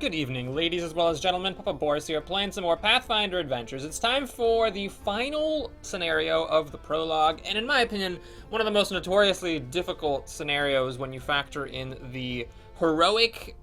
Good evening, ladies as well as gentlemen. Papa Boris here, playing some more Pathfinder Adventures. It's time for the final scenario of the prologue, and in my opinion, one of the most notoriously difficult scenarios when you factor in the heroic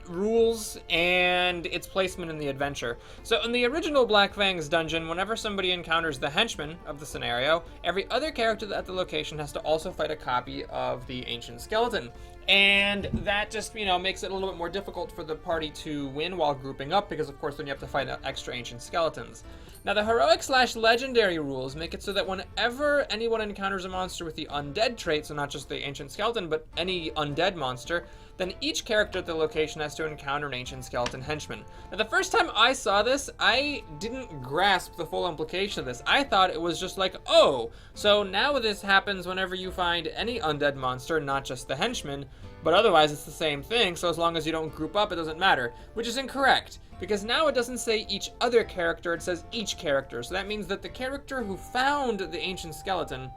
rules and its placement in the adventure. So in the original Black Fang's dungeon, whenever somebody encounters the henchman of the scenario, every other character at the location has to also fight a copy of the ancient skeleton. And that just, makes it a little bit more difficult for the party to win while grouping up, because of course then you have to fight extra ancient skeletons. Now the heroic/legendary rules make it so that whenever anyone encounters a monster with the undead trait, so not just the ancient skeleton, but any undead monster, then each character at the location has to encounter an ancient skeleton henchman. Now the first time I saw this, I didn't grasp the full implication of this. I thought it was just like, oh, so now this happens whenever you find any undead monster, not just the henchman, but otherwise it's the same thing, so as long as you don't group up, it doesn't matter. Which is incorrect, because now it doesn't say each other character, it says each character. So that means that the character who found the ancient skeleton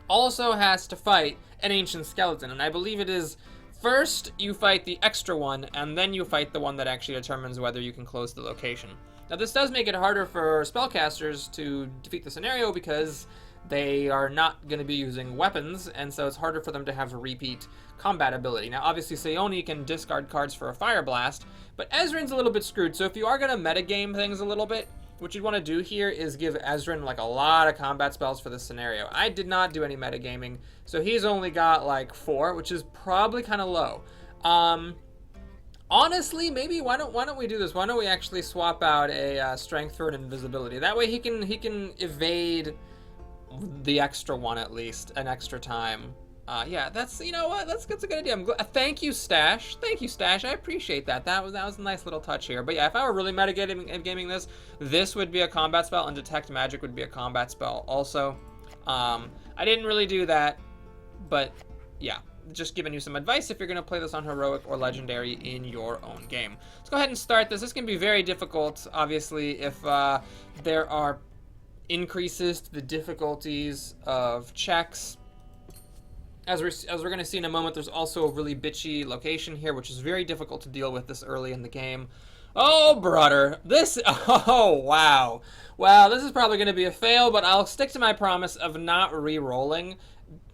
also has to fight an ancient skeleton. And I believe it is first you fight the extra one, and then you fight the one that actually determines whether you can close the location. Now this does make it harder for spellcasters to defeat the scenario, because they are not going to be using weapons, and so it's harder for them to have a repeat combat ability. Now, obviously, Sayoni can discard cards for a Fire Blast, but Ezrin's a little bit screwed, so if you are going to metagame things a little bit, what you'd want to do here is give Ezrin, like, a lot of combat spells for this scenario. I did not do any metagaming, so he's only got, like, 4, which is probably kind of low. Honestly, maybe why don't we do this? Why don't we actually swap out a strength for an invisibility? That way he can evade the extra one, at least an extra time. Yeah, that's, you know what, that's a good idea. Thank you, Stash. Thank you, Stash. I appreciate that. That was a nice little touch here. But yeah, if I were really metagaming this would be a combat spell, and Detect Magic would be a combat spell also. I didn't really do that, but yeah, just giving you some advice if you're going to play this on heroic or legendary in your own game. Let's go ahead and start this. This can be very difficult, obviously, if there are increases to the difficulties of checks. As we're going to see in a moment, there's also a really bitchy location here, which is very difficult to deal with this early in the game. Oh, brother. Oh, wow. Well, this is probably going to be a fail, but I'll stick to my promise of not re-rolling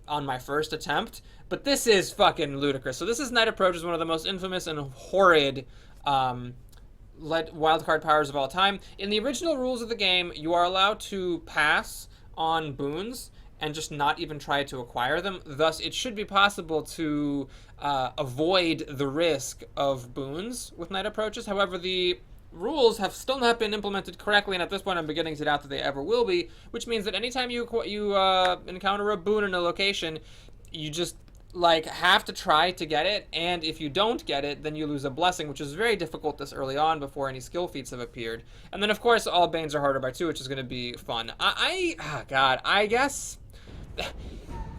on my first attempt. But this is fucking ludicrous. So this is Night Approach, is one of the most infamous and horrid wildcard powers of all time. In the original rules of the game, you are allowed to pass on boons and just not even try to acquire them. Thus, it should be possible to avoid the risk of boons with Night Approaches. However, the rules have still not been implemented correctly, and at this point I'm beginning to doubt that they ever will be, which means that anytime you encounter a boon in a location, you just have to try to get it, and if you don't get it, then you lose a blessing, which is very difficult this early on before any skill feats have appeared. And then, of course, all Banes are harder by 2, which is going to be fun. I guess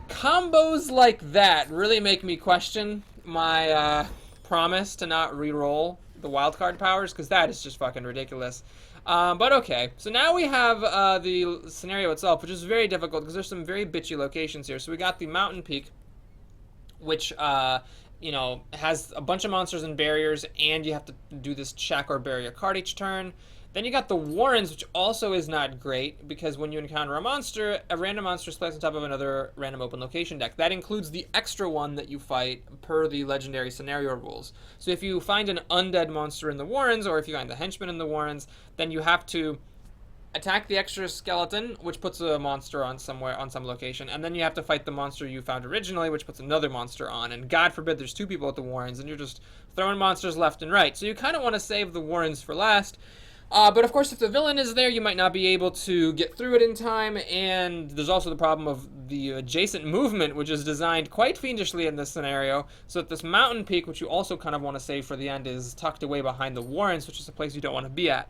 combos like that really make me question my promise to not re-roll the wildcard powers, because that is just fucking ridiculous. But okay, so now we have the scenario itself, which is very difficult because there's some very bitchy locations here. So we got the mountain peak, which has a bunch of monsters and barriers, and you have to do this check or bury a card each turn. Then you got the Warrens, which also is not great, because when you encounter a monster, a random monster is placed on top of another random open location deck. That includes the extra one that you fight per the legendary scenario rules. So if you find an undead monster in the Warrens, or if you find the henchman in the Warrens, then you have to attack the extra skeleton, which puts a monster on some location, and then you have to fight the monster you found originally, which puts another monster on. And God forbid there's 2 people at the Warrens, and you're just throwing monsters left and right. So you kind of want to save the Warrens for last. But of course, if the villain is there, you might not be able to get through it in time, and there's also the problem of the adjacent movement, which is designed quite fiendishly in this scenario, so that this mountain peak, which you also kind of want to save for the end, is tucked away behind the Warrens, which is a place you don't want to be at.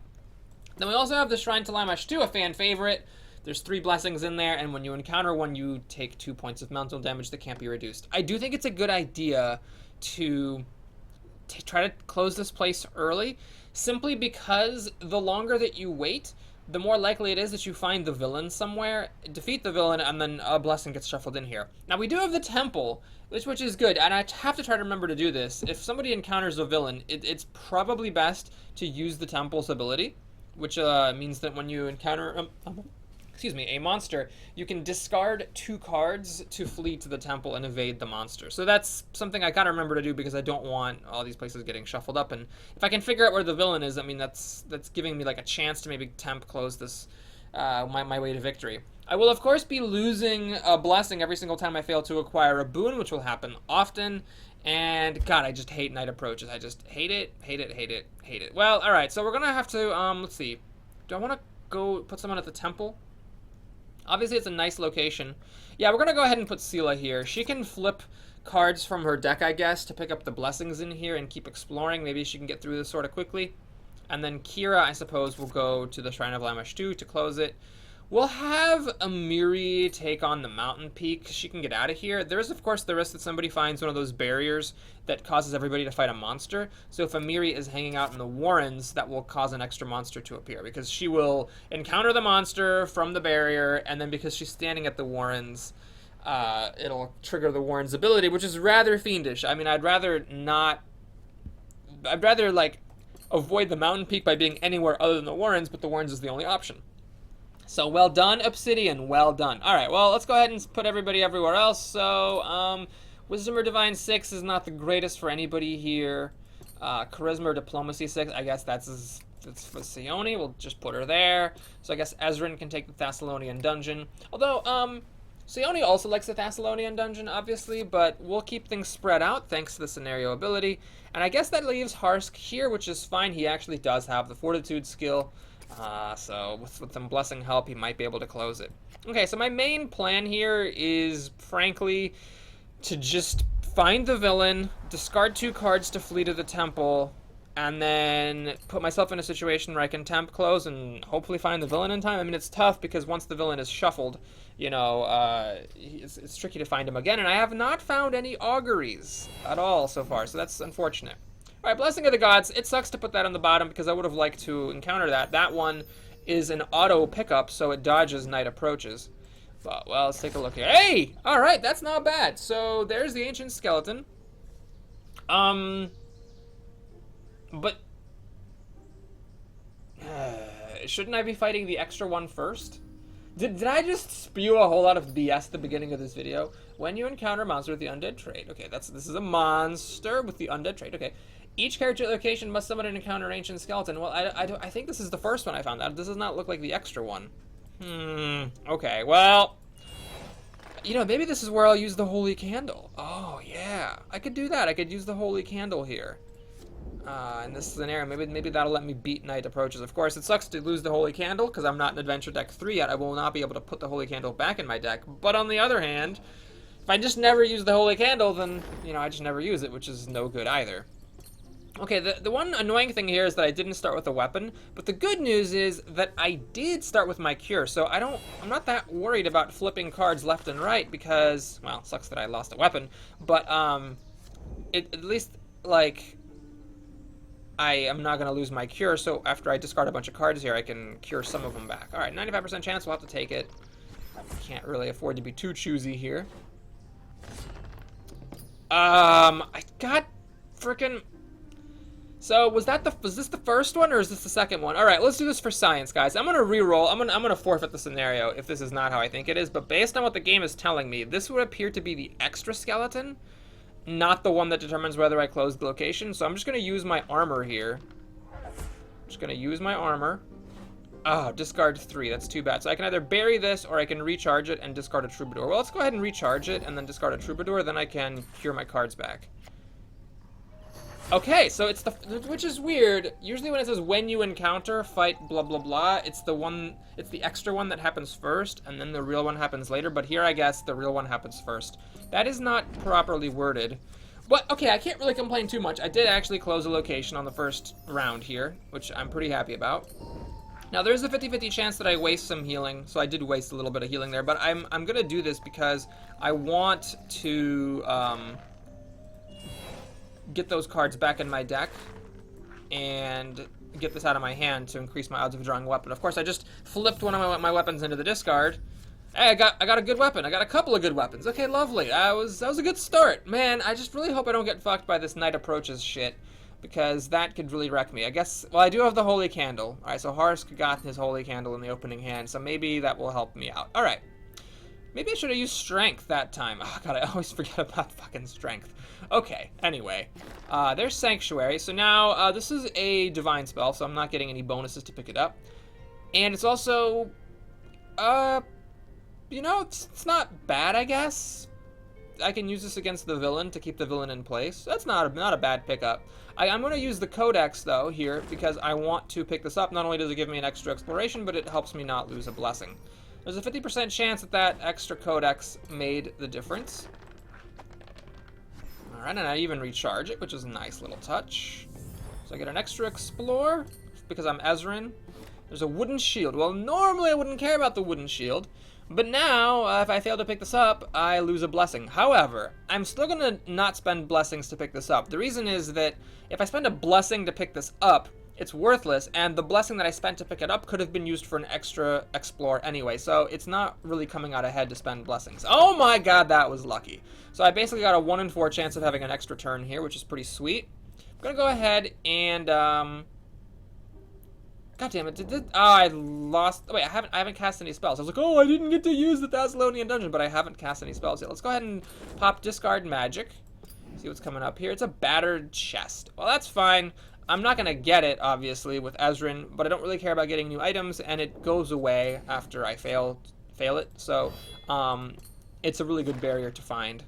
Then we also have the Shrine to Lamash 2, a fan favorite. There's 3 blessings in there, and when you encounter one, you take 2 points of mental damage that can't be reduced. I do think it's a good idea to try to close this place early, simply because the longer that you wait, the more likely it is that you find the villain somewhere, defeat the villain, and then a blessing gets shuffled in here. Now, we do have the temple, which is good, and I have to try to remember to do this. If somebody encounters a villain, it's probably best to use the temple's ability, which means that when you encounter a monster, you can discard 2 cards to flee to the temple and evade the monster. So that's something I gotta remember to do because I don't want all these places getting shuffled up. And if I can figure out where the villain is, I mean, that's giving me like a chance to maybe temp close this, my way to victory. I will, of course, be losing a blessing every single time I fail to acquire a boon, which will happen often. And, God, I just hate night approaches. I just hate it, hate it, hate it, hate it. Well, alright, so we're gonna have to, let's see. Do I want to go put someone at the temple? Obviously, it's a nice location. Yeah, we're going to go ahead and put Sela here. She can flip cards from her deck, I guess, to pick up the blessings in here and keep exploring. Maybe she can get through this sort of quickly. And then Kira, I suppose, will go to the Shrine of Lamashtu to close it. We'll have Amiri take on the mountain peak. She can get out of here. There's, of course, the risk that somebody finds one of those barriers that causes everybody to fight a monster. So if Amiri is hanging out in the Warrens, that will cause an extra monster to appear, because she will encounter the monster from the barrier, and then because she's standing at the Warrens, it'll trigger the Warrens' ability, which is rather fiendish. I mean, I'd rather, like, avoid the mountain peak by being anywhere other than the Warrens, but the Warrens is the only option. So, well done, Obsidian. Well done. Alright, well, let's go ahead and put everybody everywhere else. So, Wisdom or Divine 6 is not the greatest for anybody here. Charisma or Diplomacy 6, I guess that's for Sione. We'll just put her there. So I guess Ezrin can take the Thessalonian dungeon. Although, Sione also likes the Thessalonian dungeon, obviously, but we'll keep things spread out thanks to the scenario ability. And I guess that leaves Harsk here, which is fine. He actually does have the Fortitude skill. So with some blessing help, he might be able to close it. Okay, so my main plan here is, frankly, to just find the villain, discard 2 cards to flee to the temple, and then put myself in a situation where I can temp close and hopefully find the villain in time. I mean, it's tough because once the villain is shuffled, you know, it's tricky to find him again, and I have not found any auguries at all so far, so that's unfortunate. Alright, Blessing of the Gods. It sucks to put that on the bottom because I would have liked to encounter that. That one is an auto pickup, so it dodges night approaches. But, well, let's take a look here. Hey! Alright, that's not bad. So, there's the Ancient Skeleton. But... shouldn't I be fighting the extra one first? Did I just spew a whole lot of BS at the beginning of this video? When you encounter a monster with the undead trait. Okay, this is a monster with the undead trait. Okay. Each character location must summon and encounter Ancient Skeleton. Well, I think this is the first one I found out. This does not look like the extra one. Okay, well... You know, maybe this is where I'll use the Holy Candle. Oh, yeah. I could do that. I could use the Holy Candle here. In this scenario, maybe that'll let me beat night approaches. Of course, it sucks to lose the Holy Candle, because I'm not in Adventure Deck 3 yet. I will not be able to put the Holy Candle back in my deck. But on the other hand, if I just never use the Holy Candle, then, you know, I just never use it, which is no good either. Okay, the one annoying thing here is that I didn't start with a weapon, but the good news is that I did start with my cure, so I'm not that worried about flipping cards left and right because, well, it sucks that I lost a weapon, but, at least, like, I am not going to lose my cure, so after I discard a bunch of cards here, I can cure some of them back. Alright, 95% chance, we'll have to take it. Can't really afford to be too choosy here. I got frickin'... So, was this the first one, or is this the second one? Alright, let's do this for science, guys. I'm gonna re-roll. I'm gonna forfeit the scenario if this is not how I think it is, but based on what the game is telling me, this would appear to be the extra skeleton, not the one that determines whether I close the location. So I'm just gonna use my armor here. Just gonna use my armor. Oh, discard 3. That's too bad. So I can either bury this, or I can recharge it and discard a troubadour. Well, let's go ahead and recharge it and then discard a troubadour, then I can cure my cards back. Okay, so it's which is weird. Usually when it says when you encounter, fight blah blah blah, it's the extra one that happens first, and then the real one happens later, but here I guess the real one happens first. That is not properly worded. But, okay, I can't really complain too much. I did actually close a location on the first round here, which I'm pretty happy about. Now, there's a 50-50 chance that I waste some healing, so I did waste a little bit of healing there, but I'm gonna do this because I want to, get those cards back in my deck and get this out of my hand to increase my odds of drawing a weapon. Of course, I just flipped one of my weapons into the discard. Hey, I got a good weapon. I got a couple of good weapons. Okay, lovely. That was a good start. Man, I just really hope I don't get fucked by this Night Approaches shit, because that could really wreck me. I guess, well, I do have the Holy Candle. Alright, so Harsk got his Holy Candle in the opening hand, so maybe that will help me out. Alright. Maybe I should have used Strength that time. Oh, God, I always forget about fucking Strength. Okay, anyway. There's Sanctuary. So now, this is a Divine spell, so I'm not getting any bonuses to pick it up. And it's also, you know, it's not bad, I guess. I can use this against the villain to keep the villain in place. That's not a bad pickup. I'm going to use the Codex, though, here, because I want to pick this up. Not only does it give me an extra exploration, but it helps me not lose a blessing. There's a 50% chance that extra Codex made the difference. Alright, and I even recharge it, which is a nice little touch. So I get an extra Explore, because I'm Ezrin. There's a wooden shield. Well, normally I wouldn't care about the wooden shield, but now, if I fail to pick this up, I lose a blessing. However, I'm still going to not spend blessings to pick this up. The reason is that if I spend a blessing to pick this up, it's worthless, and the blessing that I spent to pick it up could have been used for an extra Explore anyway, so it's not really coming out ahead to spend blessings. Oh my god, that was lucky. So I basically got a 1 in 4 chance of having an extra turn here, which is pretty sweet. I'm going to go ahead and, God damn it, I lost, oh, wait, I haven't cast any spells. I was like, oh, I didn't get to use the Thessalonian Dungeon, but I haven't cast any spells yet. Let's go ahead and pop Discard Magic. See what's coming up here. It's a battered chest. Well, that's fine. I'm not going to get it, obviously, with Ezrin, but I don't really care about getting new items, and it goes away after I fail it, so it's a really good barrier to find.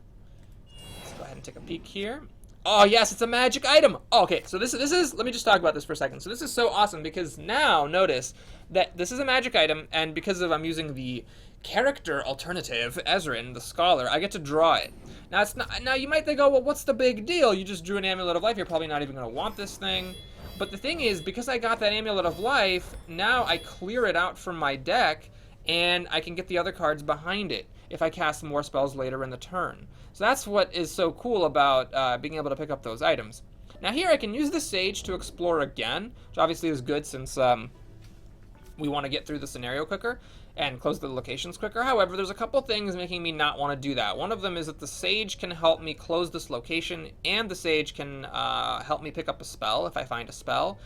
Let's go ahead and take a peek here. Oh, yes, it's a magic item. Oh, okay, so this is, let me just talk about this for a second. So this is so awesome, because now, notice that this is a magic item, and because I'm using the character alternative, Ezrin, the Scholar, I get to draw it. Now, it's not, now you might think, oh, well, what's the big deal? You just drew an Amulet of Life. You're probably not even going to want this thing. But the thing is, because I got that Amulet of Life, now I clear it out from my deck, and I can get the other cards behind it if I cast more spells later in the turn. So that's what is so cool about being able to pick up those items. Now here I can use the Sage to explore again, which obviously is good since we want to get through the scenario quicker and close the locations quicker. However, there's a couple things making me not want to do that. One of them is that the Sage can help me close this location, and the Sage can help me pick up a spell if I find a spell.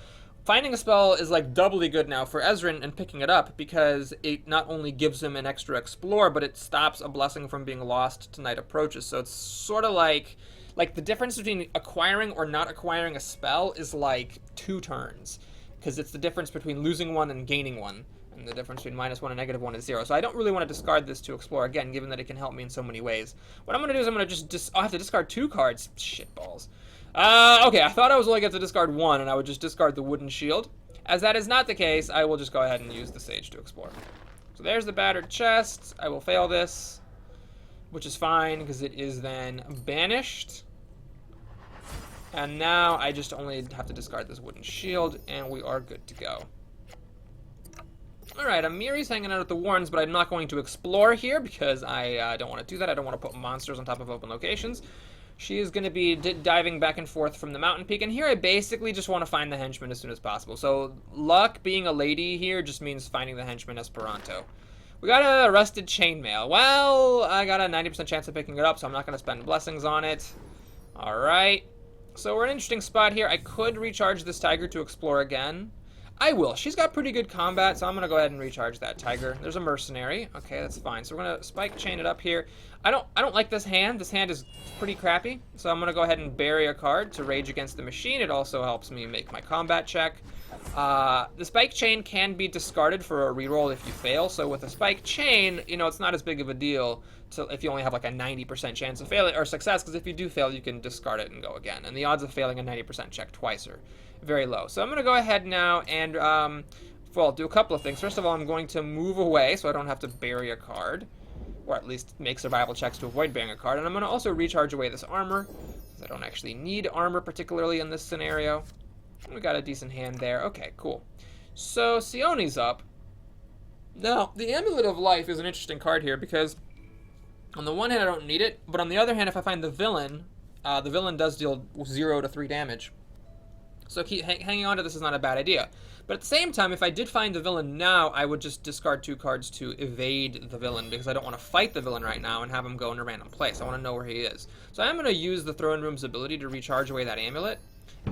Finding a spell is like doubly good now for Ezrin and picking it up, because it not only gives him an extra Explore, but it stops a blessing from being lost to Night Approaches. So it's sort of like the difference between acquiring or not acquiring a spell is like 2 turns, because it's the difference between losing one and gaining one, and the difference between -1 and -1 is 0. So I don't really want to discard this to explore again, given that it can help me in so many ways. What I'm going to do is I'm going to I'll have to discard 2 cards. Shitballs. Okay, I thought I was only going to discard 1, and I would just discard the wooden shield. As that is not the case, I will just go ahead and use the Sage to explore. So there's the battered chest. I will fail this, which is fine, because it is then banished. And now I just only have to discard this wooden shield, and we are good to go. Alright, Amiri's hanging out at the Warrens, but I'm not going to explore here, because I don't want to do that. I don't want to put monsters on top of open locations. She is going to be diving back and forth from the mountain peak, and here I basically just want to find the henchman as soon as possible. So luck being a lady here just means finding the henchman Esperanto. We got a rusted chainmail. Well, I got a 90% chance of picking it up, so I'm not going to spend blessings on it. Alright, so we're in an interesting spot here. I could recharge this tiger to explore again. I will. She's got pretty good combat, so I'm going to go ahead and recharge that tiger. There's a mercenary. Okay, that's fine. So we're going to spike chain it up here. I don't like this hand. This hand is pretty crappy. So I'm going to go ahead and bury a card to Rage Against the Machine. It also helps me make my combat check. The spike chain can be discarded for a reroll if you fail. So with a spike chain, you know, it's not as big of a deal if you only have like a 90% chance of failure or success, because if you do fail, you can discard it and go again. And the odds of failing a 90% check twice are very low. So I'm going to go ahead now and, well, do a couple of things. First of all, I'm going to move away so I don't have to bury a card, or at least make survival checks to avoid burying a card. And I'm going to also recharge away this armor, because I don't actually need armor particularly in this scenario. We got a decent hand there. Okay, cool. So Sione's up. Now, the Amulet of Life is an interesting card here, because on the one hand I don't need it, but on the other hand, if I find the villain does deal 0 to 3 damage. So hanging on to this is not a bad idea. But at the same time, if I did find the villain now, I would just discard 2 cards to evade the villain, because I don't want to fight the villain right now and have him go in a random place. I want to know where he is. So I'm going to use the Throne Room's ability to recharge away that amulet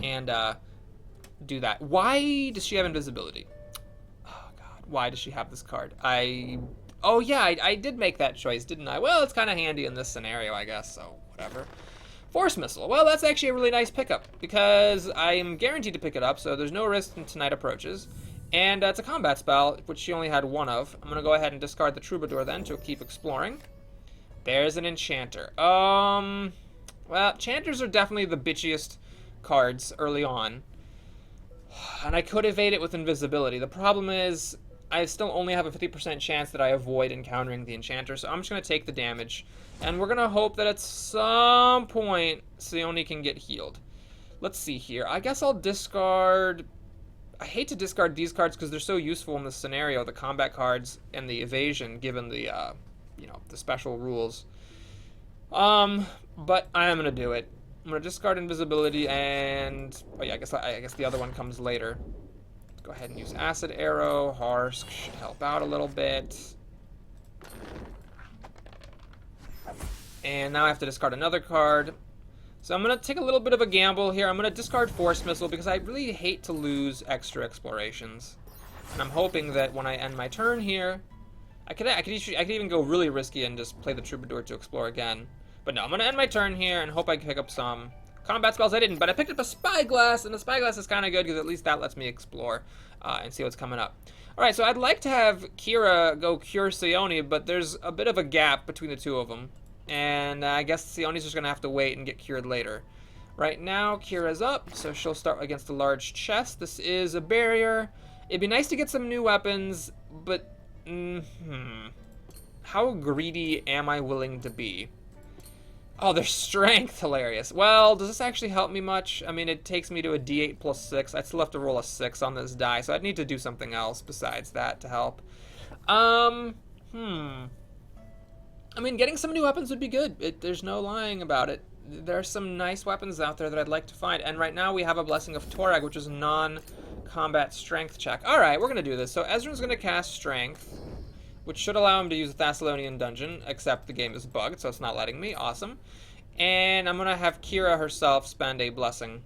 and do that. Why does she have invisibility? Oh, God. Why does she have this card? Oh, yeah, I did make that choice, didn't I? Well, it's kind of handy in this scenario, I guess, so whatever. Force Missile. Well, that's actually a really nice pickup, because I am guaranteed to pick it up, so there's no risk until night approaches. And it's a combat spell, which she only had 1 of. I'm going to go ahead and discard the Troubadour then to keep exploring. There's an Enchanter. Well, Enchanters are definitely the bitchiest cards early on. And I could evade it with invisibility. The problem is, I still only have a 50% chance that I avoid encountering the Enchanter, so I'm just going to take the damage. And we're going to hope that at some point, Sione can get healed. Let's see here. I guess I'll discard... I hate to discard these cards because they're so useful in this scenario, the combat cards and the evasion, given the, the special rules. But I am going to do it. I'm going to discard invisibility and... Oh yeah, I guess the other one comes later. Go ahead and use Acid Arrow. Harsk should help out a little bit. And now I have to discard another card. So I'm going to take a little bit of a gamble here. I'm going to discard Force Missile because I really hate to lose extra explorations. And I'm hoping that when I end my turn here, I could even go really risky and just play the Troubadour to explore again. But no, I'm going to end my turn here and hope I can pick up some combat spells. I didn't, but I picked up a Spyglass, and the Spyglass is kind of good because at least that lets me explore and see what's coming up. Alright, so I'd like to have Kira go cure Sione, but there's a bit of a gap between the two of them. And I guess Sione's just going to have to wait and get cured later. Right now, Kira's up, so she'll start against a large chest. This is a barrier. It'd be nice to get some new weapons, but... how greedy am I willing to be? Oh, their strength. Hilarious. Well, does this actually help me much? I mean, it takes me to a d8 plus 6. I'd still have to roll a 6 on this die, so I'd need to do something else besides that to help. I mean, getting some new weapons would be good. There's no lying about it. There's some nice weapons out there that I'd like to find. And right now we have a Blessing of Torag, which is a non-combat strength check. Alright, we're going to do this. So Ezra's going to cast Strength, which should allow him to use the Thessalonian Dungeon, except the game is bugged, so it's not letting me. Awesome. And I'm going to have Kira herself spend a Blessing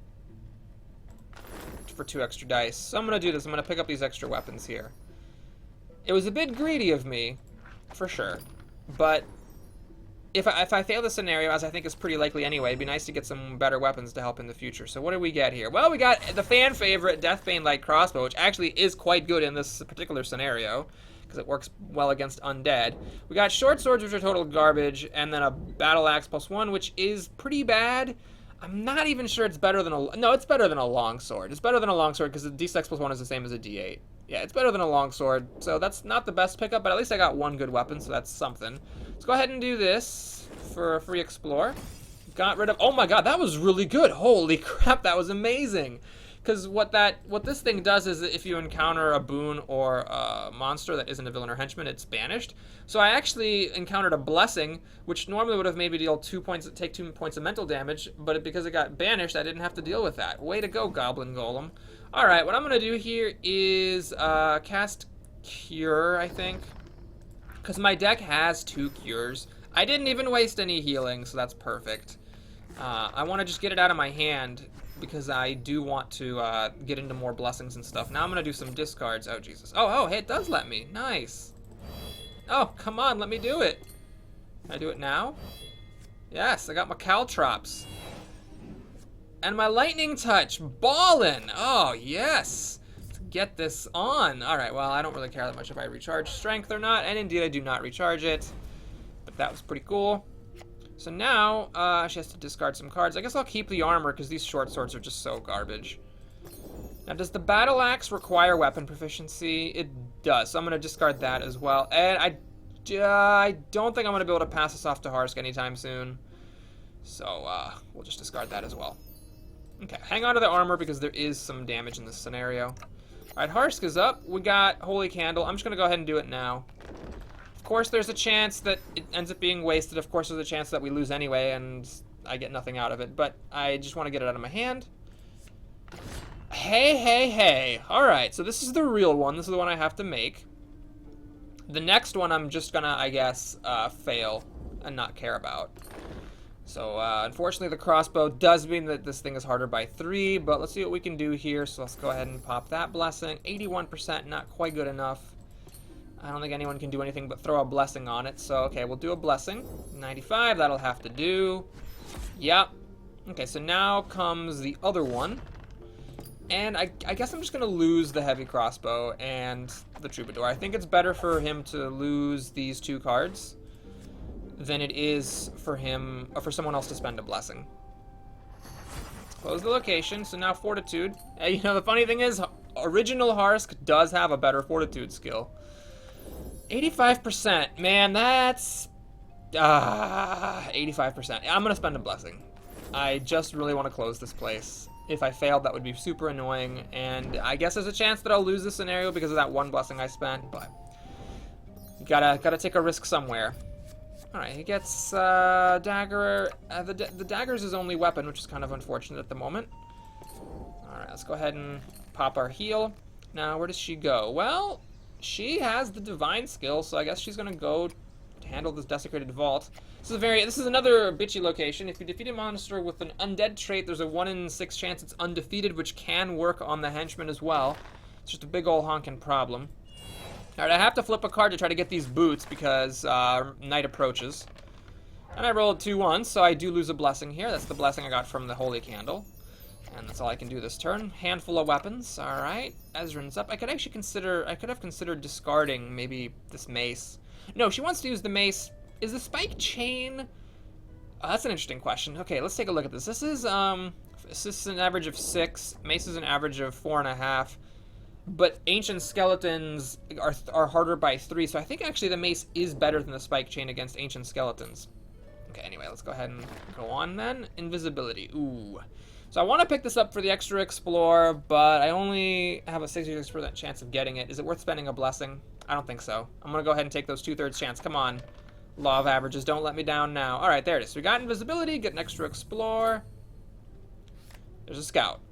for 2 extra dice. So I'm going to do this. I'm going to pick up these extra weapons here. It was a bit greedy of me, for sure. But if I fail the scenario, as I think is pretty likely anyway, it'd be nice to get some better weapons to help in the future. So what do we get here? Well, we got the fan favorite Deathbane Light Crossbow, which actually is quite good in this particular scenario, because it works well against undead. We got short swords, which are total garbage, and then a battle axe +1, which is pretty bad. I'm not even sure it's better than a... No, it's better than a longsword. It's better than a longsword because the d6 +1 is the same as a d8. Yeah, it's better than a longsword, so that's not the best pickup, but at least I got 1 good weapon, so that's something. Let's go ahead and do this for a free explore. Got rid of... Oh my god, that was really good! Holy crap, that was amazing! Because what this thing does is that if you encounter a boon or a monster that isn't a villain or henchman, it's banished. So I actually encountered a blessing, which normally would have made me deal 2 points, take 2 points of mental damage, but because it got banished, I didn't have to deal with that. Way to go, Goblin Golem. Alright, what I'm going to do here is cast Cure, I think. Because my deck has 2 cures. I didn't even waste any healing, so that's perfect. I want to just get it out of my hand, because I do want to get into more blessings and stuff. Now I'm going to do some discards. Oh, Jesus. Oh, hey, it does let me. Nice. Oh, come on, let me do it. Can I do it now? Yes, I got my Caltrops. And my Lightning Touch. Ballin'. Oh, yes. Let's get this on. All right, well, I don't really care that much if I recharge Strength or not, and indeed I do not recharge it. But that was pretty cool. So now, she has to discard some cards. I guess I'll keep the armor, because these short swords are just so garbage. Now, does the battle axe require weapon proficiency? It does, so I'm going to discard that as well. And I don't think I'm going to be able to pass this off to Harsk anytime soon. So, we'll just discard that as well. Okay, hang on to the armor, because there is some damage in this scenario. Alright, Harsk is up. We got Holy Candle. I'm just going to go ahead and do it now. Of course, there's a chance that it ends up being wasted. Of course, there's a chance that we lose anyway, and I get nothing out of it. But I just want to get it out of my hand. Hey, hey, hey. Alright, so this is the real one. This is the one I have to make. The next one I'm just gonna, I guess, fail and not care about. So, unfortunately, the crossbow does mean that this thing is harder by 3, but let's see what we can do here. So let's go ahead and pop that blessing. 81%, not quite good enough. I don't think anyone can do anything but throw a blessing on it. So, okay, we'll do a blessing. 95, that'll have to do. Yep. Okay, so now comes the other one. And I guess I'm just going to lose the heavy crossbow and the troubadour. I think it's better for him to lose these 2 cards than it is for him, or for someone else to spend a blessing. Let's close the location. So now fortitude. You know, the funny thing is, original Harsk does have a better fortitude skill. 85%. Man, that's... 85%. I'm going to spend a blessing. I just really want to close this place. If I failed, that would be super annoying, and I guess there's a chance that I'll lose this scenario because of that 1 blessing I spent, but gotta take a risk somewhere. Alright, he gets dagger. The dagger's his only weapon, which is kind of unfortunate at the moment. Alright, let's go ahead and pop our heal. Now, where does she go? Well, she has the divine skill, so I guess she's gonna go to handle this desecrated vault. This is another bitchy location. If you defeat a monster with an undead trait, there's a 1 in 6 chance it's undefeated, which can work on the henchman as well. It's just a big ol' honkin' problem. Alright, I have to flip a card to try to get these boots because night approaches. And I rolled 2 1s, so I do lose a blessing here. That's the blessing I got from the holy candle. And that's all I can do this turn. Handful of weapons. Alright, Ezran's up. I could have considered discarding maybe this mace. No, she wants to use the mace. Is the spike chain... that's an interesting question. Okay, let's take a look at this. This is an average of 6. Mace is an average of 4.5. But ancient skeletons are harder by 3, so I think actually the mace is better than the spike chain against ancient skeletons. Okay, anyway, let's go ahead and go on then. Invisibility. Ooh. So I want to pick this up for the extra explore, but I only have a 66% chance of getting it. Is it worth spending a blessing? I don't think so. I'm going to go ahead and take those 2/3 chance. Come on. Law of averages, don't let me down now. Alright, there it is. We got invisibility, get an extra explore. There's a scout.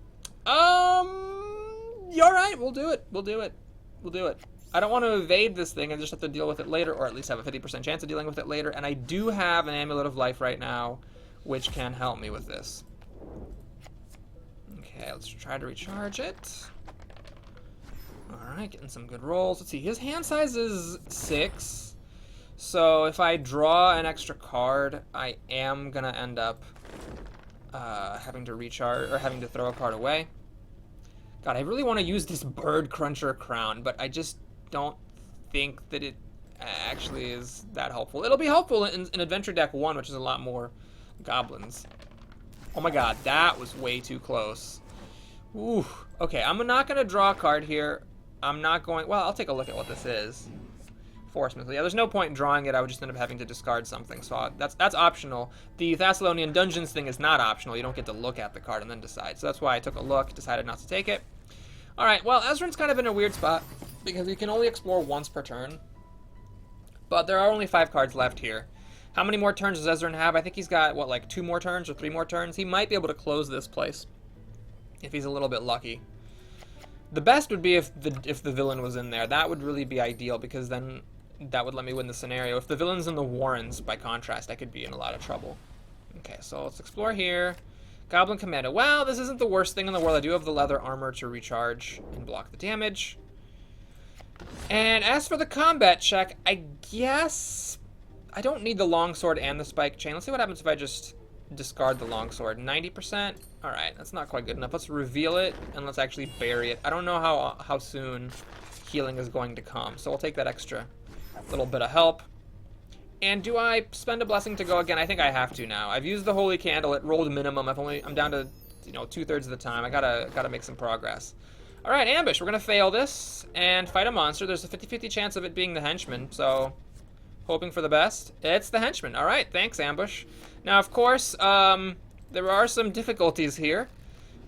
Alright, we'll do it. We'll do it. We'll do it. I don't want to evade this thing and just have to deal with it later, or at least have a 50% chance of dealing with it later, and I do have an Amulet of Life right now, which can help me with this. Okay, let's try to recharge it. Alright, getting some good rolls. Let's see, his hand size is 6. So if I draw an extra card, I am gonna end up having to recharge, or having to throw a card away. God, I really want to use this Bird Cruncher Crown, but I just don't think that it actually is that helpful. It'll be helpful in Adventure Deck 1, which is a lot more goblins. Oh my god, that was way too close. Ooh. Okay, I'm not gonna draw a card here. I'm not going... Well, I'll take a look at what this is. Force-Missile. Yeah, there's no point in drawing it. I would just end up having to discard something, so that's optional. The Thessalonian Dungeons thing is not optional. You don't get to look at the card and then decide. So that's why I took a look, decided not to take it. Alright, well, Ezran's kind of in a weird spot, because he can only explore once per turn. But there are only 5 cards left here. How many more turns does Ezran have? I think he's got, what, like 2 more turns or 3 more turns? He might be able to close this place, if he's a little bit lucky. The best would be if the villain was in there. That would really be ideal, because then that would let me win the scenario. If the villain's in the Warrens, by contrast, I could be in a lot of trouble. Okay, so let's explore here. Goblin Commando. Well, this isn't the worst thing in the world. I do have the leather armor to recharge and block the damage. And as for the combat check, I guess I don't need the longsword and the spike chain. Let's see what happens if I just discard the longsword. 90%? Alright, that's not quite good enough. Let's reveal it, and let's actually bury it. I don't know how soon healing is going to come, so we'll take that extra little bit of help. And do I spend a blessing to go again? I think I have to now. I've used the holy candle. It rolled minimum. I'm down to, 2/3 of the time. I gotta make some progress. All right, ambush. We're gonna fail this and fight a monster. There's a 50-50 chance of it being the henchman. So, hoping for the best. It's the henchman. All right, thanks, ambush. Now, of course, there are some difficulties here,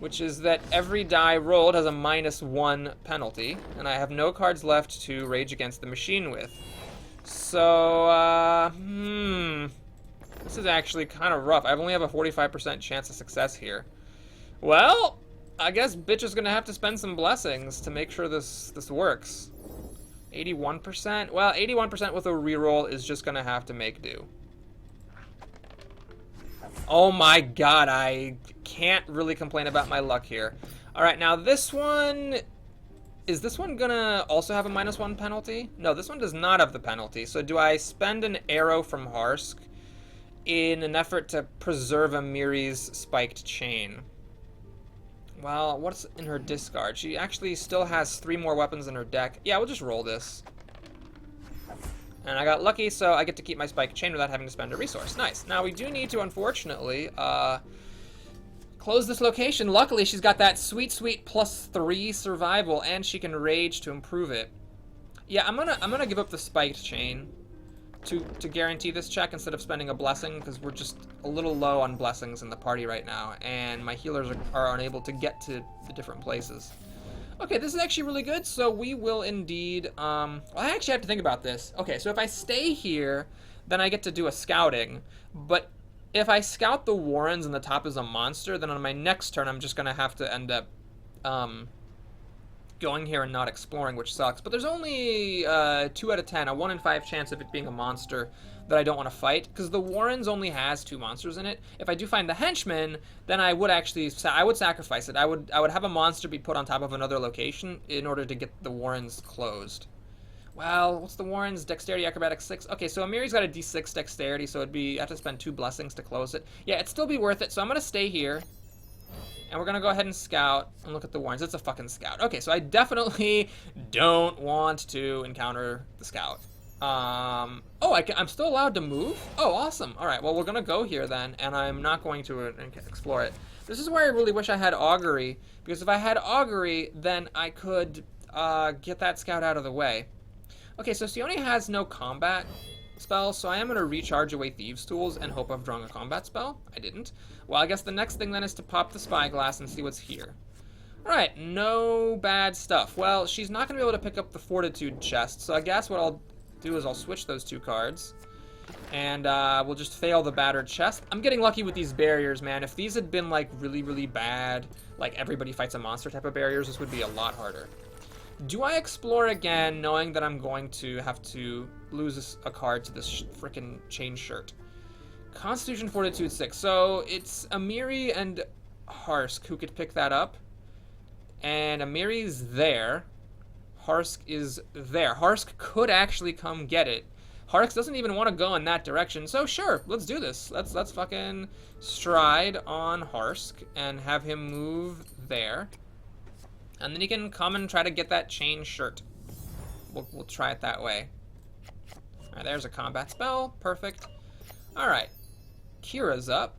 which is that every die rolled has a -1 penalty, and I have no cards left to rage against the machine with. So, this is actually kind of rough. I only have a 45% chance of success here. Well, I guess bitch is gonna have to spend some blessings to make sure this works. 81%? Well, 81% with a reroll is just gonna have to make do. Oh my god, I can't really complain about my luck here. Alright, now this one... Is this one gonna also have a -1 penalty? No, this one does not have the penalty. So do I spend an arrow from Harsk in an effort to preserve Amiri's spiked chain? Well, what's in her discard? She actually still has 3 more weapons in her deck. Yeah, we'll just roll this. And I got lucky, so I get to keep my spiked chain without having to spend a resource. Nice. Now, we do need to, unfortunately, close this location. Luckily, she's got that sweet, sweet +3 survival, and she can rage to improve it. Yeah, I'm gonna give up the spiked chain to guarantee this check instead of spending a blessing, because we're just a little low on blessings in the party right now, and my healers are unable to get to the different places. Okay, this is actually really good, so we will indeed, well, I actually have to think about this. Okay, so if I stay here, then I get to do a scouting, but if I scout the Warrens and the top is a monster, then on my next turn I'm just gonna have to end up, going here and not exploring, which sucks. But there's only 2 out of 10, a 1 in 5 chance of it being a monster that I don't want to fight, because the Warrens only has 2 monsters in it. If I do find the Henchman, then I would actually, I would sacrifice it. I would have a monster be put on top of another location in order to get the Warrens closed. Well, what's the Warrens? Dexterity, Acrobatics 6. Okay, so Amiri's got a D6 Dexterity, so I have to spend 2 blessings to close it. Yeah, it'd still be worth it, so I'm going to stay here. And we're going to go ahead and scout and look at the Warrens. It's a fucking scout. Okay, so I definitely don't want to encounter the scout. Oh, I'm still allowed to move? Oh, awesome. All right, well, we're going to go here then, and I'm not going to explore it. This is where I really wish I had Augury, because if I had Augury, then I could get that scout out of the way. Okay, so Sione has no combat spells, so I am going to recharge away Thieves' Tools and hope I've drawn a combat spell. I didn't. Well, I guess the next thing then is to pop the Spyglass and see what's here. Alright, no bad stuff. Well, she's not going to be able to pick up the Fortitude chest, so I guess what I'll do is I'll switch those 2 cards. And we'll just fail the battered chest. I'm getting lucky with these barriers, man. If these had been, like, really, really bad, like everybody fights a monster type of barriers, this would be a lot harder. Do I explore again, knowing that I'm going to have to lose a card to this frickin' chain shirt? Constitution Fortitude 6. So it's Amiri and Harsk who could pick that up. And Amiri's there. Harsk is there. Harsk could actually come get it. Harsk doesn't even want to go in that direction. So sure, let's do this. Let's fucking stride on Harsk and have him move there. And then he can come and try to get that chain shirt. We'll try it that way. Alright, there's a combat spell. Perfect. Alright. Kira's up.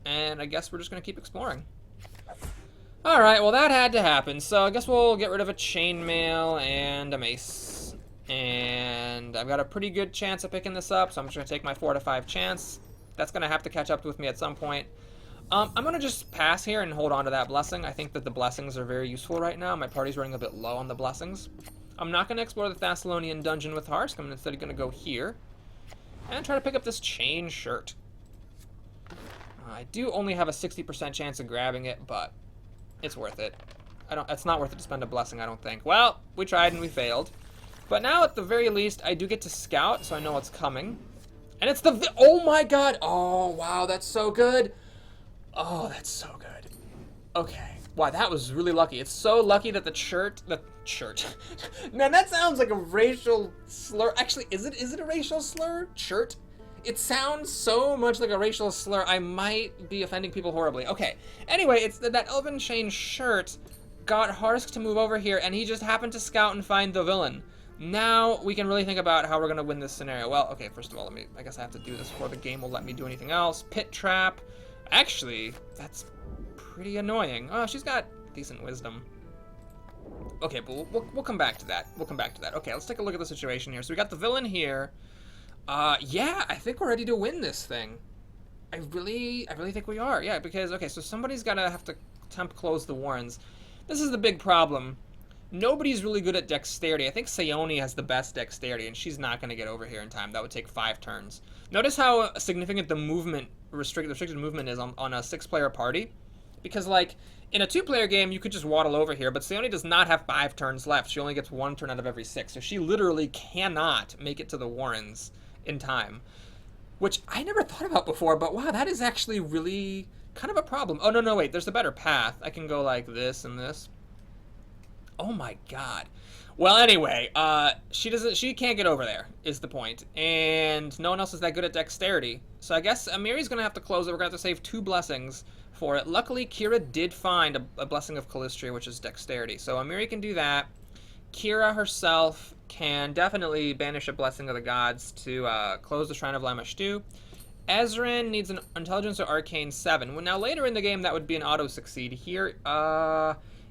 And I guess we're just going to keep exploring. Alright, well that had to happen. So I guess we'll get rid of a chainmail and a mace. And I've got a pretty good chance of picking this up, so I'm just going to take my 4 to 5 chance. That's going to have to catch up with me at some point. I'm going to just pass here and hold on to that blessing. I think that the blessings are very useful right now. My party's running a bit low on the blessings. I'm not going to explore the Thessalonian dungeon with Harsk. I'm instead going to go here and try to pick up this chain shirt. I do only have a 60% chance of grabbing it, but it's worth it. It's not worth it to spend a blessing, I don't think. Well, we tried and we failed. But now, at the very least, I do get to scout, so I know what's coming. And it's the... Oh my god! Oh, wow, that's so good! Oh, that's so good. Okay. Wow, that was really lucky. It's so lucky that the shirt... Man, that sounds like a racial slur. Actually, is it a racial slur? Shirt? It sounds so much like a racial slur, I might be offending people horribly. Okay. Anyway, it's that Elven Chain shirt got Harsk to move over here, and he just happened to scout and find the villain. Now we can really think about how we're going to win this scenario. Well, okay, first of all, I guess I have to do this before the game will let me do anything else. Pit trap. Actually, that's pretty annoying. Oh, she's got decent wisdom. Okay, but we'll come back to that. We'll come back to that. Okay, let's take a look at the situation here. So we got the villain here. Yeah, I think we're ready to win this thing. I really think we are. Yeah, because, okay, so somebody's got to have to temp close the Warrens. This is the big problem. Nobody's really good at dexterity. I think Sione has the best dexterity, and she's not going to get over here in time. That would take 5 turns. Notice how significant the movement, restricted movement is on a 6-player party. Because, like, in a 2-player game, you could just waddle over here, but Sione does not have 5 turns left. She only gets 1 turn out of every 6, so she literally cannot make it to the Warrens in time. Which I never thought about before, but wow, that is actually really kind of a problem. Oh, no, wait, there's a better path. I can go like this and this. Oh my god. Well, anyway, she can't get over there, is the point. And no one else is that good at dexterity. So I guess Amiri's gonna have to close it. We're gonna have to save 2 blessings for it. Luckily, Kira did find a blessing of Calistria, which is dexterity. So Amiri can do that. Kira herself can definitely banish a blessing of the gods to close the Shrine of Lamashtu. Ezrin needs an intelligence or arcane 7. Well, now later in the game that would be an auto succeed. Here,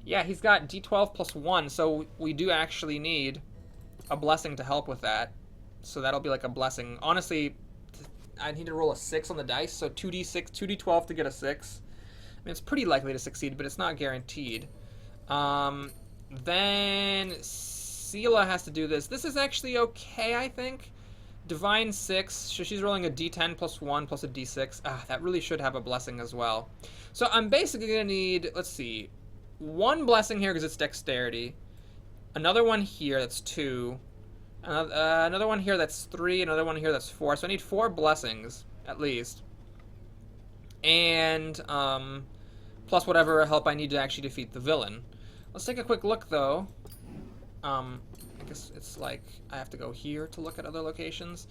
yeah, he's got d12 plus 1, so we do actually need a blessing to help with that. So that'll be like a blessing. Honestly, I need to roll a 6 on the dice, so 2d6, 2d12 to get a 6. I mean, it's pretty likely to succeed, but it's not guaranteed. Then Sela has to do this. This is actually okay, I think. Divine 6, so she's rolling a d10 plus 1 plus a d6. That really should have a blessing as well. So I'm basically going to need, let's see, 1 blessing here because it's dexterity. Another one here, that's 2. Another one here, that's 3. Another one here, that's 4. So I need 4 blessings, at least. And plus whatever help I need to actually defeat the villain. Let's take a quick look, though. I guess it's like I have to go here to look at other locations.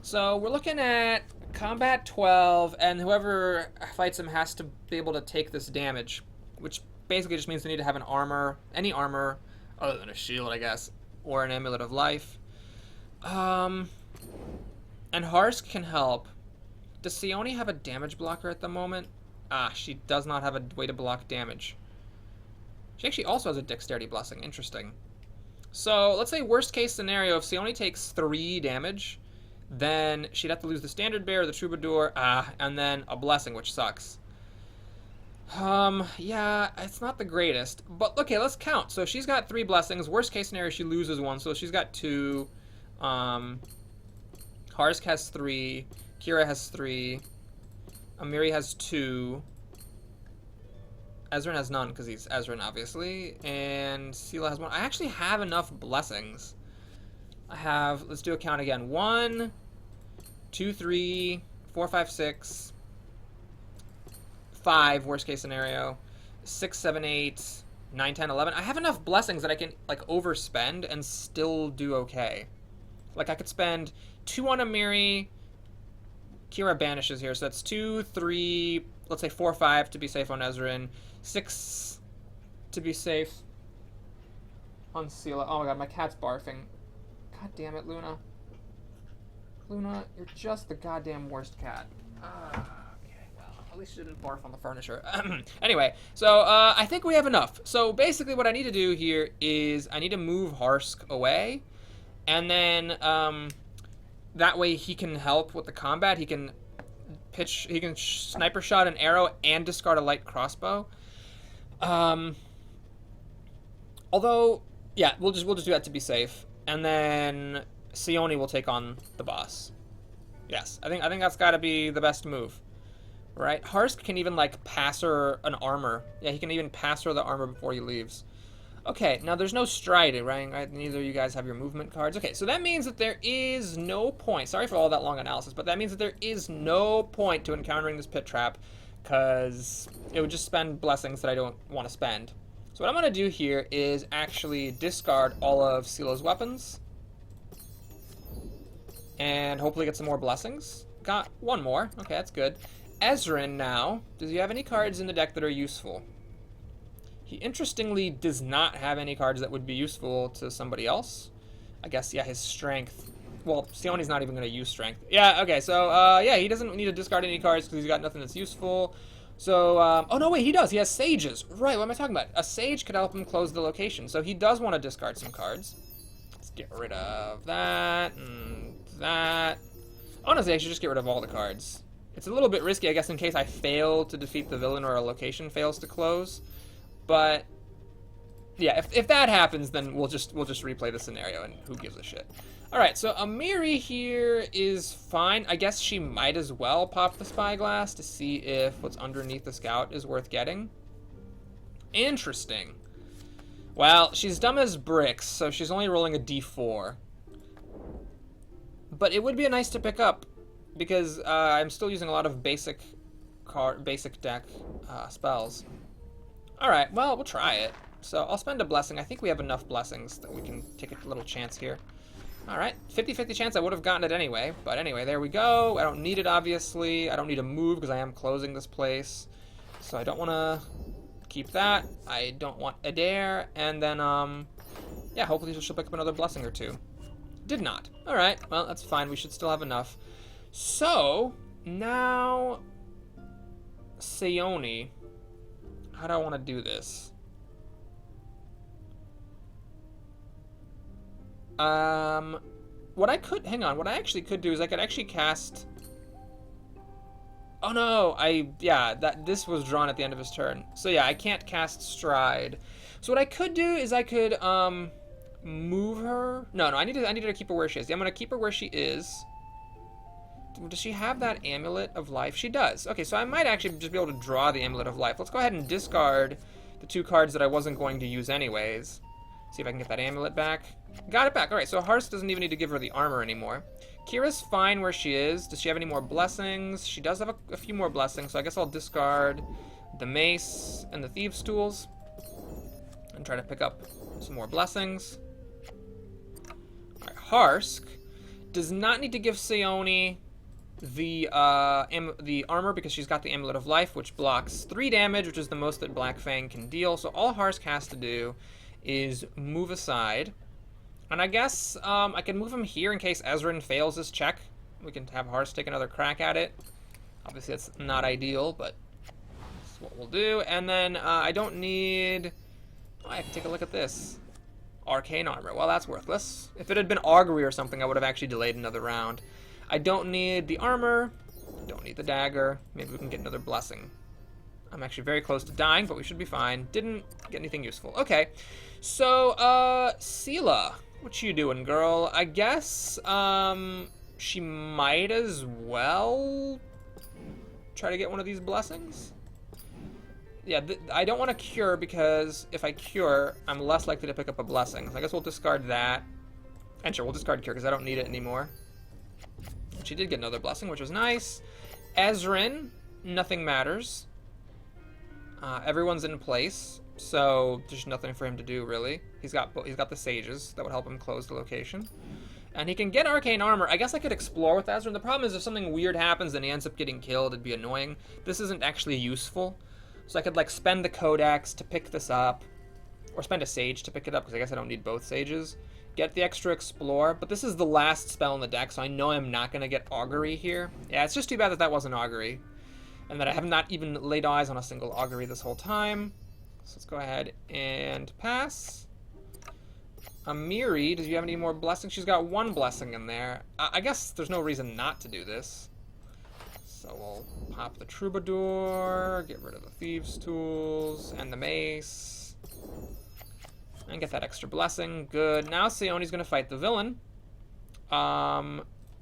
So we're looking at combat 12, and whoever fights him has to be able to take this damage, which basically just means they need to have an armor, any armor other than a shield, I guess, or an amulet of life. And Harsk can help. Does Sione have a damage blocker at the moment? She does not have a way to block damage. She actually also has a dexterity blessing. Interesting. So let's say worst case scenario, if Sione takes 3 damage, then she'd have to lose the standard bearer, the troubadour, and then a blessing, which sucks. Yeah, it's not the greatest, but okay, let's count. So she's got 3 blessings. Worst case scenario, she loses 1, so she's got 2. Harsk has 3. Kira has 3. Amiri has 2. Ezrin has none because he's Ezrin, obviously. And Sela has 1. I actually have enough blessings. I have, let's do a count again. 1, 2, 3, 4, 5, 6, 5, worst case scenario. 6, 7, 8, 9, 10, 11. I have enough blessings that I can, like, overspend and still do okay. Like, I could spend 2 on Amiri. Kira banishes here, so that's 2, 3, let's say 4, 5 to be safe on Ezrin. 6 to be safe on Sela. Oh my god, my cat's barfing. God damn it, Luna. Luna, you're just the goddamn worst cat. Okay, well, at least she didn't barf on the furniture. Anyway, so I think we have enough. So basically what I need to do here is I need to move Harsk away. And then that way he can help with the combat. He can sniper shot an arrow and discard a light crossbow. Although, yeah, we'll just do that to be safe, and then Sione will take on the boss. Yes, I think that's got to be the best move, right? Harsk can even like pass her an armor. Yeah, he can even pass her the armor before he leaves. Okay, now there's no stride, right? Neither of you guys have your movement cards. Okay, so that means that there is no point. Sorry for all that long analysis, but that means that there is no point to encountering this pit trap, because it would just spend blessings that I don't want to spend. So what I'm going to do here is actually discard all of Sela's weapons, and hopefully get some more blessings. Got 1 more. Okay, that's good. Ezrin now. Does he have any cards in the deck that are useful? He interestingly does not have any cards that would be useful to somebody else. I guess, yeah, his strength. Well, Sione's not even going to use strength. Yeah, okay, so, yeah, he doesn't need to discard any cards because he's got nothing that's useful. So, oh, no, wait, he does. He has sages. Right, what am I talking about? A sage could help him close the location, so he does want to discard some cards. Let's get rid of that and that. Honestly, I should just get rid of all the cards. It's a little bit risky, I guess, in case I fail to defeat the villain or a location fails to close. But yeah, if that happens, then we'll just replay the scenario, and who gives a shit. All right, so Amiri here is fine. I guess she might as well pop the spyglass to see if what's underneath the scout is worth getting. Interesting. Well, she's dumb as bricks, so she's only rolling a d4. But it would be nice to pick up, because I'm still using a lot of basic deck spells. Alright, well, we'll try it. So I'll spend a blessing. I think we have enough blessings that we can take a little chance here. Alright, 50-50 chance I would have gotten it anyway. But anyway, there we go. I don't need it, obviously. I don't need to move because I am closing this place. So I don't want to keep that. I don't want Adair. And then, yeah, hopefully she'll pick up another blessing or two. Did not. Alright, well, that's fine. We should still have enough. So, now... Sayoni. How do I want to do this? What I could... Hang on. What I actually could do is I could actually cast... Oh, no. This was drawn at the end of his turn. So, yeah, I can't cast Stride. So, what I could do is I could, move her. No, I need to keep her where she is. Yeah, I'm going to keep her where she is. Does she have that Amulet of Life? She does. Okay, so I might actually just be able to draw the Amulet of Life. Let's go ahead and discard the 2 cards that I wasn't going to use anyways. See if I can get that Amulet back. Got it back. Alright, so Harsk doesn't even need to give her the armor anymore. Kira's fine where she is. Does she have any more blessings? She does have a few more blessings, so I guess I'll discard the Mace and the Thieves' Tools and try to pick up some more blessings. Alright, Harsk does not need to give Sayoni the armor because she's got the Amulet of Life, which blocks 3 damage, which is the most that Black Fang can deal. So all Harsk has to do is move aside. And I guess I can move him here in case Ezrin fails his check. We can have Harsk take another crack at it. Obviously, that's not ideal, but that's what we'll do. And then I don't need... Oh, I can take a look at this. Arcane Armor. Well, that's worthless. If it had been Augury or something, I would have actually delayed another round. I don't need the armor. Don't need the dagger. Maybe we can get another blessing. I'm actually very close to dying, but we should be fine. Didn't get anything useful. Okay. So, Sela. What you doing, girl? I guess, she might as well try to get one of these blessings. Yeah, I don't want to cure because if I cure, I'm less likely to pick up a blessing. So I guess we'll discard that. And sure, we'll discard cure because I don't need it anymore. She did get another blessing, which was nice. Ezrin, nothing matters. Everyone's in place, so there's nothing for him to do, really. He's got the sages that would help him close the location. And he can get arcane armor. I guess I could explore with Ezrin. The problem is if something weird happens and he ends up getting killed, it'd be annoying. This isn't actually useful. So I could, like, spend the Codex to pick this up. Or spend a sage to pick it up, because I guess I don't need both sages. Get the extra explore, but this is the last spell in the deck, so I know I'm not going to get Augury here. Yeah, it's just too bad that that wasn't Augury. And that I have not even laid eyes on a single Augury this whole time. So let's go ahead and pass. Amiri, does you have any more blessings? She's got 1 blessing in there. I guess there's no reason not to do this. So we'll pop the Troubadour, get rid of the Thieves' Tools, and the Mace. And get that extra blessing. Good. Now Sayoni's going to fight the villain.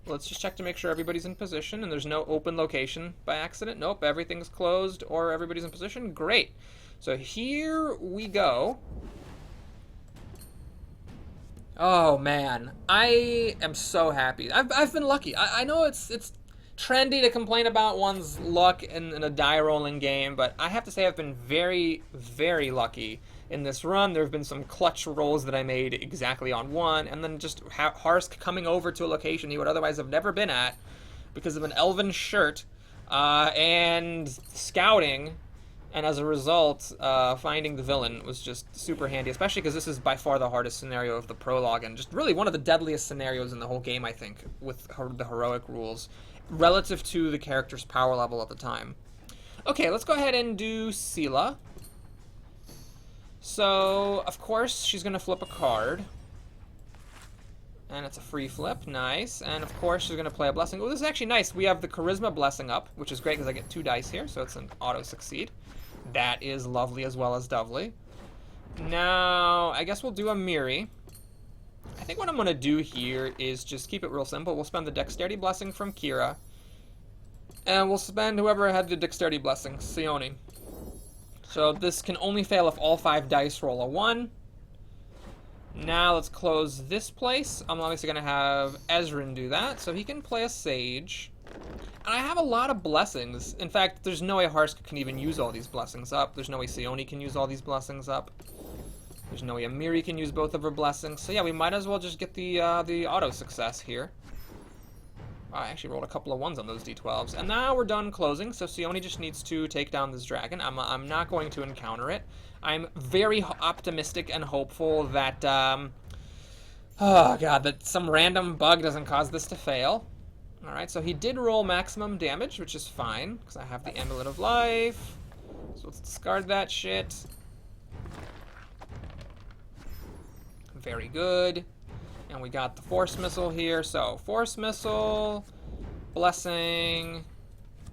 Let's just check to make sure everybody's in position and there's no open location by accident. Nope, everything's closed or everybody's in position. Great. So here we go. Oh, man. I am so happy. I've been lucky. I know it's trendy to complain about one's luck in a die rolling game, but I have to say I've been very, very lucky in this run. There have been some clutch rolls that I made exactly on 1, and then just Harsk coming over to a location he would otherwise have never been at because of an elven shirt and scouting, and as a result, finding the villain was just super handy, especially because this is by far the hardest scenario of the prologue, and just really one of the deadliest scenarios in the whole game, I think, with the heroic rules, relative to the character's power level at the time. Okay, let's go ahead and do Sela. So, of course, she's going to flip a card. And it's a free flip. Nice. And, of course, she's going to play a blessing. Oh, this is actually nice. We have the Charisma blessing up, which is great because I get 2 dice here, so it's an auto-succeed. That is lovely as well as dovely. Now, I guess we'll do a Miri. I think what I'm going to do here is just keep it real simple. We'll spend the Dexterity blessing from Kira. And we'll spend whoever had the Dexterity blessing, Sayoni. So this can only fail if all 5 dice roll a 1. Now let's close this place. I'm obviously going to have Ezrin do that, so he can play a Sage. And I have a lot of blessings. In fact, there's no way Harsk can even use all these blessings up. There's no way Sione can use all these blessings up. There's no way Amiri can use both of her blessings. So yeah, we might as well just get the auto success here. I actually rolled a couple of 1s on those d12s. And now we're done closing, so Sione just needs to take down this dragon. I'm not going to encounter it. I'm very optimistic and hopeful that, oh god, that some random bug doesn't cause this to fail. Alright, so he did roll maximum damage, which is fine, because I have the Amulet of Life. So let's discard that shit. Very good. And we got the Force Missile here, so Force Missile, Blessing.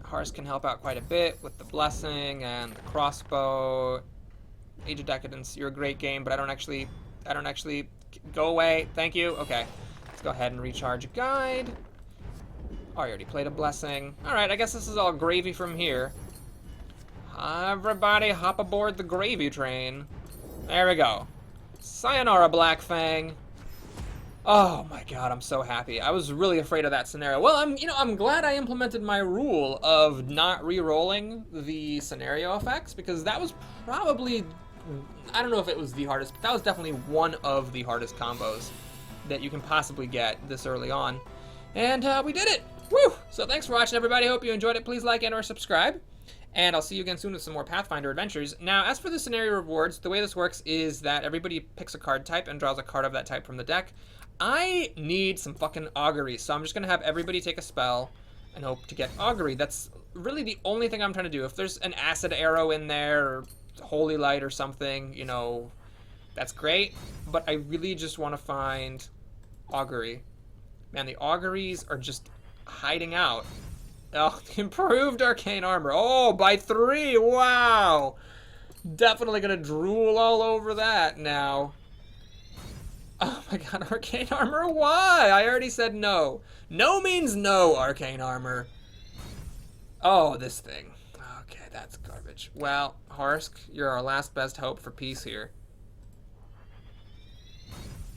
Hars can help out quite a bit with the Blessing and the Crossbow. Age of Decadence, you're a great game, but I don't actually, go away, thank you. Okay, let's go ahead and recharge a Guide. Oh, I already played a Blessing. Alright, I guess this is all gravy from here. Everybody hop aboard the gravy train. There we go. Sayonara, Black Fang. Oh my god, I'm so happy. I was really afraid of that scenario. Well, I'm glad I implemented my rule of not re-rolling the scenario effects, because that was probably, I don't know if it was the hardest, but that was definitely one of the hardest combos that you can possibly get this early on. And we did it! Woo! So thanks for watching, everybody. Hope you enjoyed it. Please like and or subscribe. And I'll see you again soon with some more Pathfinder Adventures. Now, as for the scenario rewards, the way this works is that everybody picks a card type and draws a card of that type from the deck. I need some fucking augury, so I'm just going to have everybody take a spell and hope to get augury. That's really the only thing I'm trying to do. If there's an acid arrow in there, or holy light or something, you know, that's great. But I really just want to find augury. Man, the auguries are just hiding out. Oh, improved arcane armor. Oh, by 3. Wow. Definitely gonna drool all over that now. Oh my god, arcane armor, why? I already said no. No means no, arcane armor. Oh, this thing. Okay, that's garbage. Well, Harsk, you're our last best hope for peace here.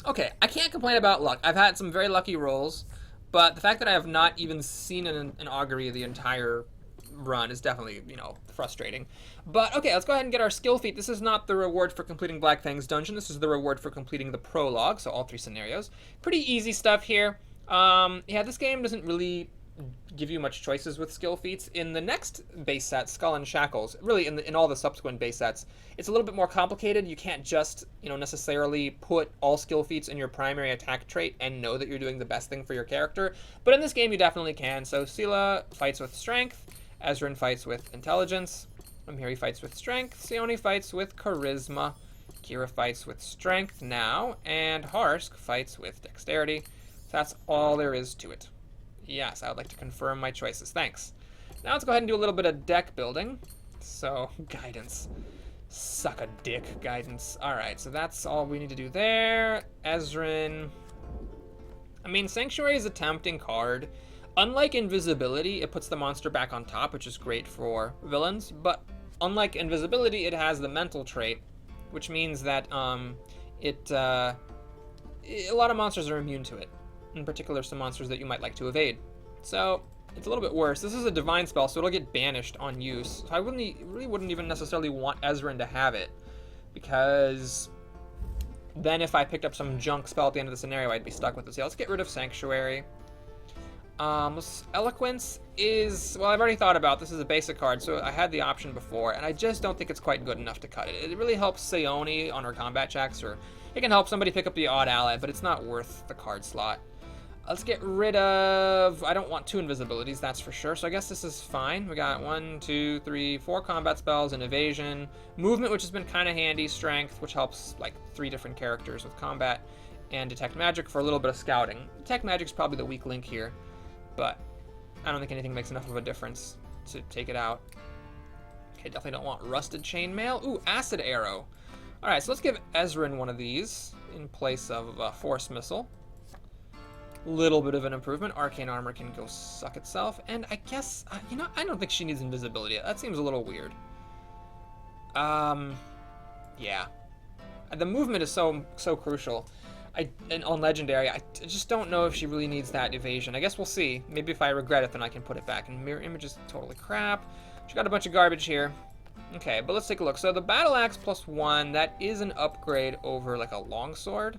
Okay, I can't complain about luck. I've had some very lucky rolls, but the fact that I have not even seen an augury the entire run is definitely, you know, frustrating. But okay, let's go ahead and get our skill feat. This is not the reward for completing Black Fang's dungeon. This is the reward for completing the prologue, so all 3 scenarios. Pretty easy stuff here. Yeah, this game doesn't really give you much choices with skill feats. In the next base set, Skull and Shackles, really in all the subsequent base sets, it's a little bit more complicated. You can't just, you know, necessarily put all skill feats in your primary attack trait and know that you're doing the best thing for your character. But in this game, you definitely can. So Sela fights with strength, Ezrin fights with intelligence, Amiri fights with strength, Sione fights with charisma, Kira fights with strength now, and Harsk fights with dexterity. So that's all there is to it. Yes, I would like to confirm my choices. Thanks. Now let's go ahead and do a little bit of deck building. So, guidance. Suck a dick, guidance. Alright, so that's all we need to do there. Ezrin. I mean, Sanctuary is a tempting card. Unlike Invisibility, it puts the monster back on top, which is great for villains. But unlike Invisibility, it has the mental trait, which means that a lot of monsters are immune to it. In particular, some monsters that you might like to evade. So, it's a little bit worse. This is a divine spell, so it'll get banished on use. So I really wouldn't even necessarily want Ezrin to have it, because then if I picked up some junk spell at the end of the scenario, I'd be stuck with it. So let's get rid of Sanctuary. Eloquence is, well, I've already thought about this. Is a basic card, so I had the option before, and I just don't think it's quite good enough to cut it. It really helps Sione on her combat checks, or it can help somebody pick up the odd ally, but it's not worth the card slot. Let's get rid of, I don't want 2 invisibilities, that's for sure, so I guess this is fine. We got 1, 2, 3, 4 combat spells and evasion. Movement, which has been kind of handy. Strength, which helps like 3 different characters with combat. And Detect Magic for a little bit of scouting. Detect Magic's probably the weak link here, but I don't think anything makes enough of a difference to take it out. Okay, definitely don't want Rusted Chainmail. Ooh, Acid Arrow. Alright, so let's give Ezrin one of these in place of Force Missile. Little bit of an improvement. Arcane Armor can go suck itself. And I guess, you know, I don't think she needs invisibility. That seems a little weird. Yeah. The movement is so crucial. And on Legendary, I just don't know if she really needs that evasion. I guess we'll see. Maybe if I regret it, then I can put it back. And Mirror Image is totally crap. She got a bunch of garbage here. Okay, but let's take a look. So the Battle Axe +1, that is an upgrade over like a longsword.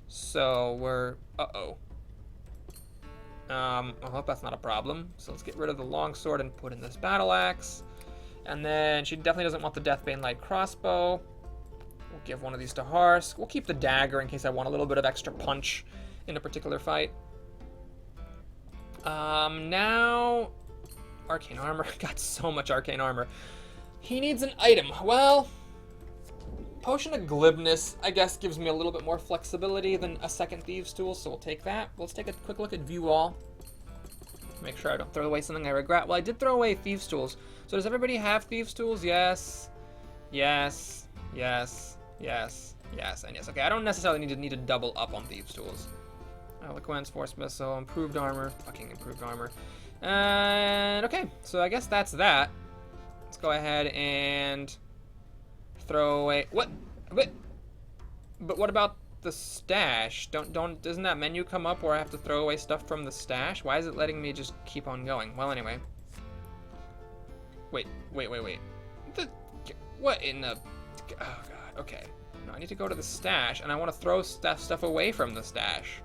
So we're... Uh-oh. I hope that's not a problem. So let's get rid of the longsword and put in this Battle Axe. And then she definitely doesn't want the Deathbane Light Crossbow. We'll give one of these to Harsk. We'll keep the dagger in case I want a little bit of extra punch in a particular fight. Now... Arcane Armor. Got so much Arcane Armor. He needs an item. Well, Potion of Glibness, I guess, gives me a little bit more flexibility than a second Thieves' Tool, so we'll take that. Let's take a quick look at View All. Make sure I don't throw away something I regret. Well, I did throw away Thieves' Tools. So does everybody have Thieves' Tools? Yes. Yes. Yes. Yes. Yes. And yes. Okay, I don't necessarily need to double up on Thieves' Tools. Eloquence, Force Missile, Improved Armor. Fucking Improved Armor. And okay, so I guess that's that. Let's go ahead and throw away... What? But what about the stash? Doesn't that menu come up where I have to throw away stuff from the stash? Why is it letting me just keep on going? Well, anyway. Wait. What in the... Oh, God. Okay. No, I need to go to the stash, and I want to throw stuff away from the stash.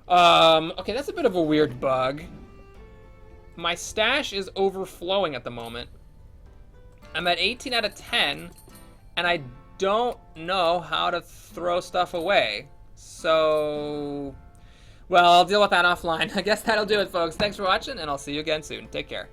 Okay, that's a bit of a weird bug. My stash is overflowing at the moment. I'm at 18 out of 10, and I don't know how to throw stuff away. So, well, I'll deal with that offline. I guess that'll do it, folks. Thanks for watching, and I'll see you again soon. Take care.